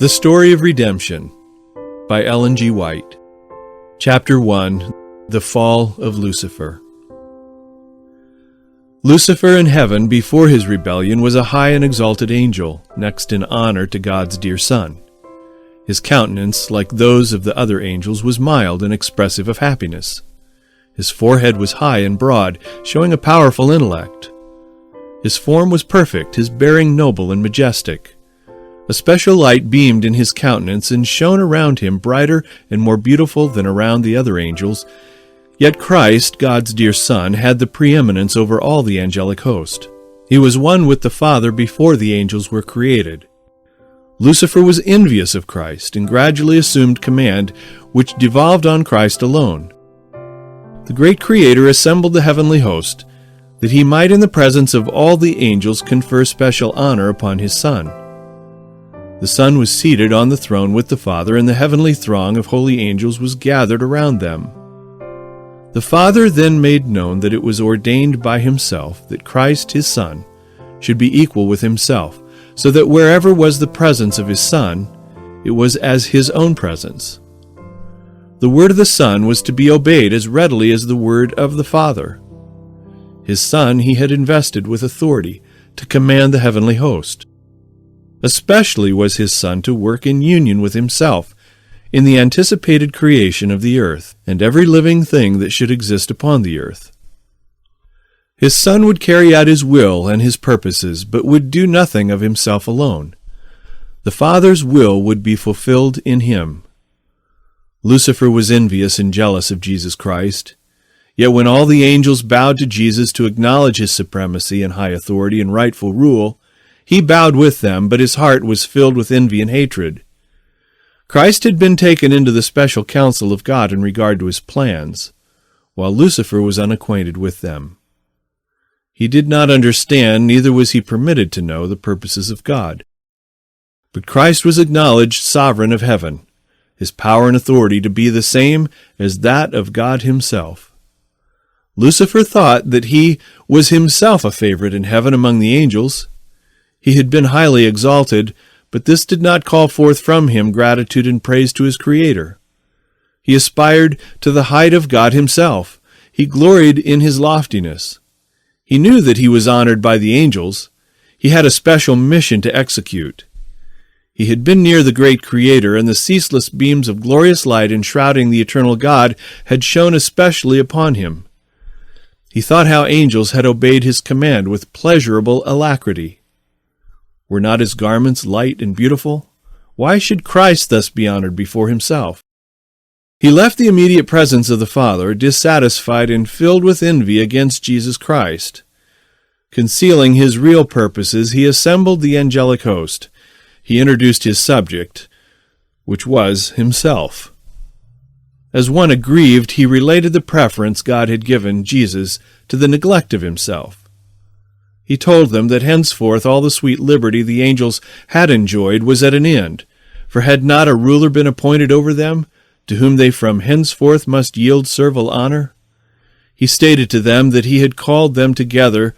The Story of Redemption by Ellen G. White. Chapter 1. The Fall of Lucifer. Lucifer in heaven before his rebellion was a high and exalted angel, next in honor to God's dear Son. His countenance, like those of the other angels, was mild and expressive of happiness. His forehead was high and broad, showing a powerful intellect. His form was perfect, his bearing noble and majestic. A special light beamed in his countenance and shone around him brighter and more beautiful than around the other angels. Yet Christ, God's dear Son, had the preeminence over all the angelic host. He was one with the Father before the angels were created. Lucifer was envious of Christ and gradually assumed command, which devolved on Christ alone. The great Creator assembled the heavenly host, that he might in the presence of all the angels confer special honor upon his Son. The Son was seated on the throne with the Father, and the heavenly throng of holy angels was gathered around them. The Father then made known that it was ordained by himself that Christ, his Son, should be equal with himself, so that wherever was the presence of his Son, it was as his own presence. The word of the Son was to be obeyed as readily as the word of the Father. His Son he had invested with authority to command the heavenly host. Especially was his Son to work in union with himself in the anticipated creation of the earth and every living thing that should exist upon the earth. His Son would carry out his will and his purposes, but would do nothing of himself alone. The Father's will would be fulfilled in him. Lucifer was envious and jealous of Jesus Christ. Yet when all the angels bowed to Jesus to acknowledge his supremacy and high authority and rightful rule, he bowed with them, but his heart was filled with envy and hatred. Christ had been taken into the special counsel of God in regard to his plans, while Lucifer was unacquainted with them. He did not understand, neither was he permitted to know, the purposes of God. But Christ was acknowledged sovereign of heaven, his power and authority to be the same as that of God himself. Lucifer thought that he was himself a favorite in heaven among the angels. He had been highly exalted, but this did not call forth from him gratitude and praise to his Creator. He aspired to the height of God himself. He gloried in his loftiness. He knew that he was honored by the angels. He had a special mission to execute. He had been near the great Creator, and the ceaseless beams of glorious light enshrouding the eternal God had shone especially upon him. He thought how angels had obeyed his command with pleasurable alacrity. Were not his garments light and beautiful? Why should Christ thus be honored before himself? He left the immediate presence of the Father, dissatisfied and filled with envy against Jesus Christ. Concealing his real purposes, he assembled the angelic host. He introduced his subject, which was himself. As one aggrieved, he related the preference God had given Jesus to the neglect of himself. He told them that henceforth all the sweet liberty the angels had enjoyed was at an end, for had not a ruler been appointed over them, to whom they from henceforth must yield servile honor? He stated to them that he had called them together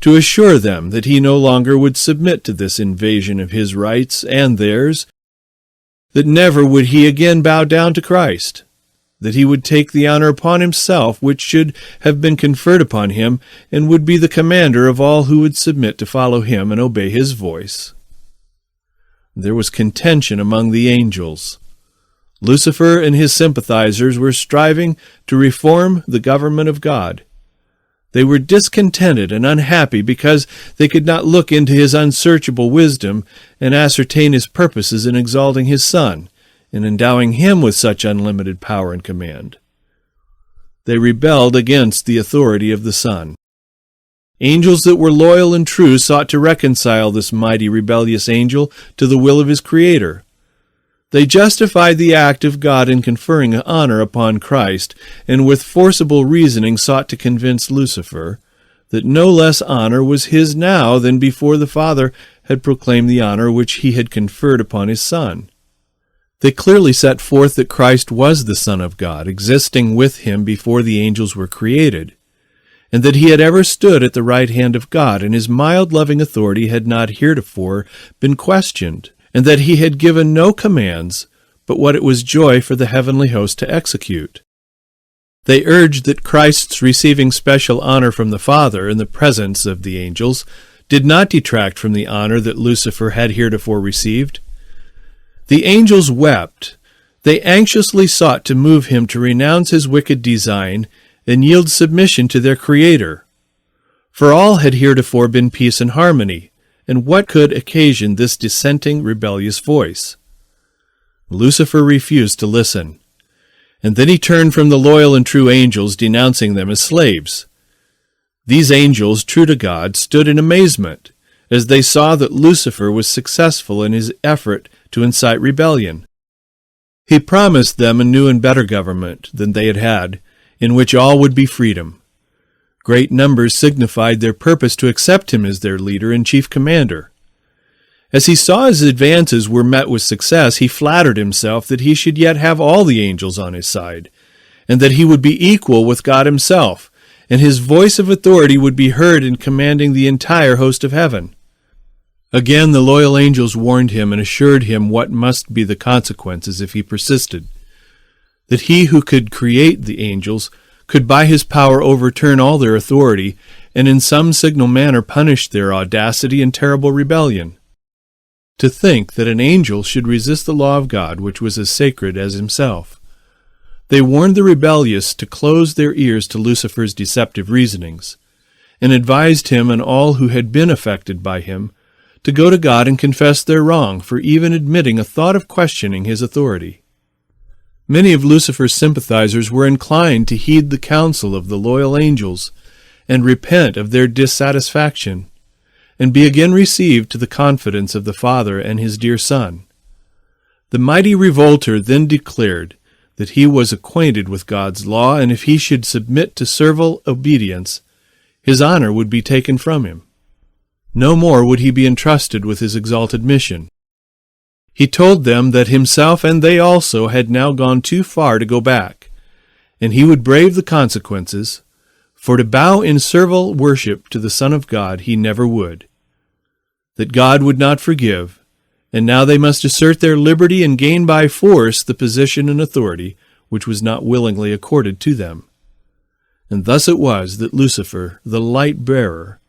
to assure them that he no longer would submit to this invasion of his rights and theirs, that never would he again bow down to Christ, that he would take the honor upon himself which should have been conferred upon him, and would be the commander of all who would submit to follow him and obey his voice. There was contention among the angels. Lucifer and his sympathizers were striving to reform the government of God. They were discontented and unhappy because they could not look into his unsearchable wisdom and ascertain his purposes in exalting his Son, and endowing him with such unlimited power and command. They rebelled against the authority of the Son. Angels that were loyal and true sought to reconcile this mighty rebellious angel to the will of his Creator. They justified the act of God in conferring honor upon Christ, and with forcible reasoning sought to convince Lucifer that no less honor was his now than before the Father had proclaimed the honor which he had conferred upon his Son. They clearly set forth that Christ was the Son of God, existing with him before the angels were created, and that he had ever stood at the right hand of God, and his mild loving authority had not heretofore been questioned, and that he had given no commands but what it was joy for the heavenly host to execute. They urged that Christ's receiving special honor from the Father in the presence of the angels did not detract from the honor that Lucifer had heretofore received. The angels wept. They anxiously sought to move him to renounce his wicked design and yield submission to their Creator. For all had heretofore been peace and harmony, and what could occasion this dissenting, rebellious voice? Lucifer refused to listen, and then he turned from the loyal and true angels, denouncing them as slaves. These angels, true to God, stood in amazement as they saw that Lucifer was successful in his effort to incite rebellion. He promised them a new and better government than they had had, in which all would be freedom. Great numbers signified their purpose to accept him as their leader and chief commander. As he saw his advances were met with success, he flattered himself that he should yet have all the angels on his side, and that he would be equal with God himself, and his voice of authority would be heard in commanding the entire host of heaven. Again the loyal angels warned him and assured him what must be the consequences if he persisted, that he who could create the angels could by his power overturn all their authority, and in some signal manner punish their audacity and terrible rebellion. To think that an angel should resist the law of God, which was as sacred as himself. They warned the rebellious to close their ears to Lucifer's deceptive reasonings, and advised him and all who had been affected by him to go to God and confess their wrong for even admitting a thought of questioning his authority. Many of Lucifer's sympathizers were inclined to heed the counsel of the loyal angels and repent of their dissatisfaction, and be again received to the confidence of the Father and his dear Son. The mighty revolter then declared that he was acquainted with God's law, and if he should submit to servile obedience, his honor would be taken from him. No more would he be entrusted with his exalted mission. He told them that himself and they also had now gone too far to go back, and he would brave the consequences, for to bow in servile worship to the Son of God he never would. That God would not forgive, and now they must assert their liberty and gain by force the position and authority which was not willingly accorded to them. And thus it was that Lucifer, the light-bearer,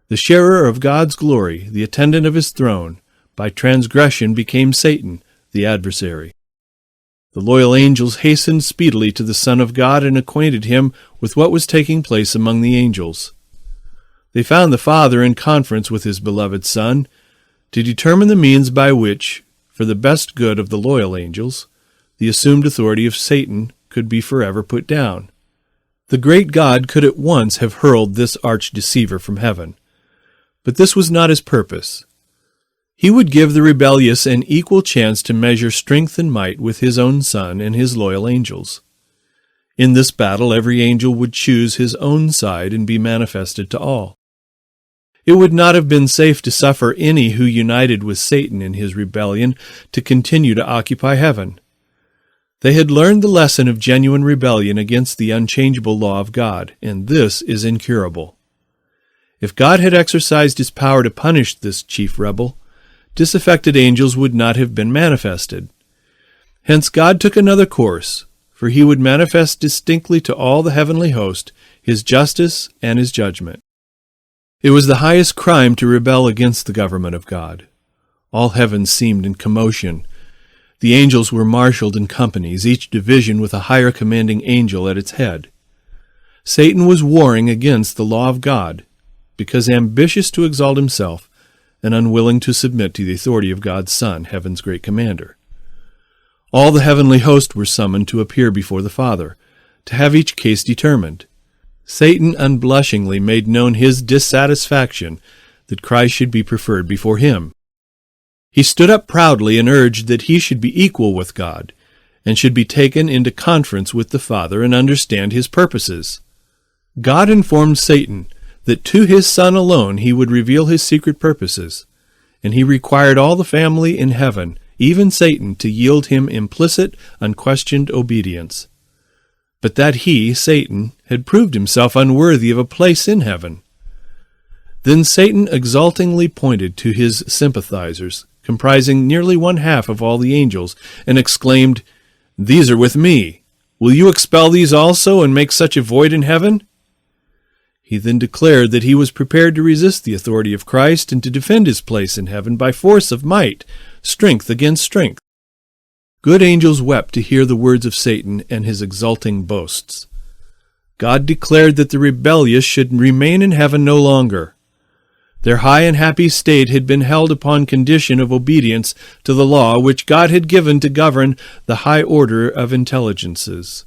the sharer of God's glory, the attendant of his throne, by transgression became Satan, the adversary. The loyal angels hastened speedily to the Son of God and acquainted him with what was taking place among the angels. They found the Father in conference with his beloved Son to determine the means by which, for the best good of the loyal angels, the assumed authority of Satan could be forever put down. The great God could at once have hurled this arch-deceiver from heaven, but this was not his purpose. He would give the rebellious an equal chance to measure strength and might with his own Son and his loyal angels. In this battle every angel would choose his own side and be manifested to all. It would not have been safe to suffer any who united with Satan in his rebellion to continue to occupy heaven. They had learned the lesson of genuine rebellion against the unchangeable law of God, and this is incurable. If God had exercised his power to punish this chief rebel, disaffected angels would not have been manifested. Hence God took another course, for he would manifest distinctly to all the heavenly host his justice and his judgment. It was the highest crime to rebel against the government of God. All heaven seemed in commotion. The angels were marshaled in companies, each division with a higher commanding angel at its head. Satan was warring against the law of God, because ambitious to exalt himself and unwilling to submit to the authority of God's Son, heaven's great commander. All the heavenly host were summoned to appear before the Father, to have each case determined. Satan unblushingly made known his dissatisfaction that Christ should be preferred before him. He stood up proudly and urged that he should be equal with God, and should be taken into conference with the Father and understand his purposes. God informed Satan that to his Son alone he would reveal his secret purposes, and he required all the family in heaven, even Satan, to yield him implicit, unquestioned obedience. But that he, Satan, had proved himself unworthy of a place in heaven. Then Satan exultingly pointed to his sympathizers, comprising nearly 1/2 of all the angels, and exclaimed, "These are with me. Will you expel these also and make such a void in heaven?" He then declared that he was prepared to resist the authority of Christ and to defend his place in heaven by force of might, strength against strength. Good angels wept to hear the words of Satan and his exulting boasts. God declared that the rebellious should remain in heaven no longer. Their high and happy state had been held upon condition of obedience to the law which God had given to govern the high order of intelligences.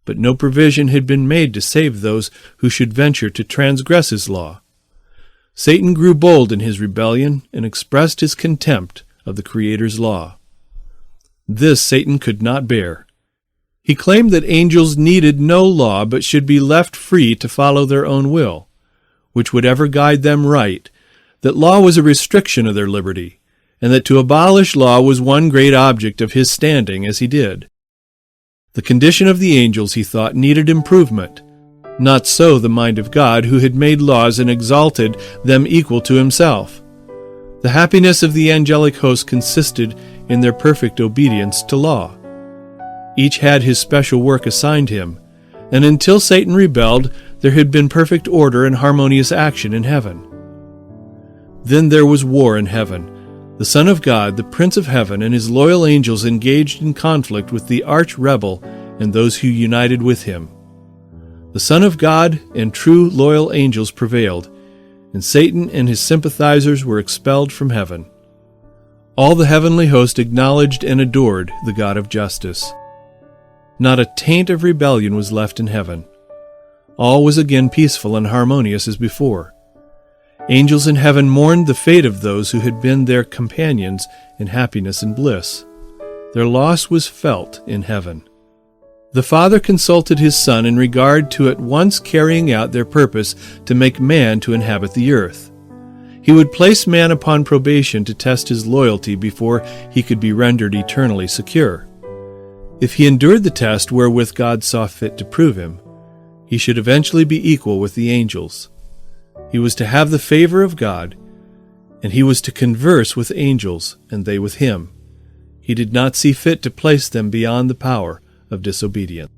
But no provision had been made to save those who should venture to transgress his law. Satan grew bold in his rebellion and expressed his contempt of the Creator's law. This Satan could not bear. He claimed that angels needed no law but should be left free to follow their own will, which would ever guide them right, that law was a restriction of their liberty, and that to abolish law was one great object of his standing as he did. The condition of the angels, he thought, needed improvement. Not so the mind of God, who had made laws and exalted them equal to himself. The happiness of the angelic host consisted in their perfect obedience to law. Each had his special work assigned him, and until Satan rebelled, there had been perfect order and harmonious action in heaven. Then there was war in heaven. The Son of God, the Prince of Heaven, and his loyal angels engaged in conflict with the arch-rebel and those who united with him. The Son of God and true loyal angels prevailed, and Satan and his sympathizers were expelled from heaven. All the heavenly host acknowledged and adored the God of justice. Not a taint of rebellion was left in heaven. All was again peaceful and harmonious as before. Angels in heaven mourned the fate of those who had been their companions in happiness and bliss. Their loss was felt in heaven. The Father consulted his Son in regard to at once carrying out their purpose to make man to inhabit the earth. He would place man upon probation to test his loyalty before he could be rendered eternally secure. If he endured the test wherewith God saw fit to prove him, he should eventually be equal with the angels. He was to have the favor of God, and he was to converse with angels, and they with him. He did not see fit to place them beyond the power of disobedience.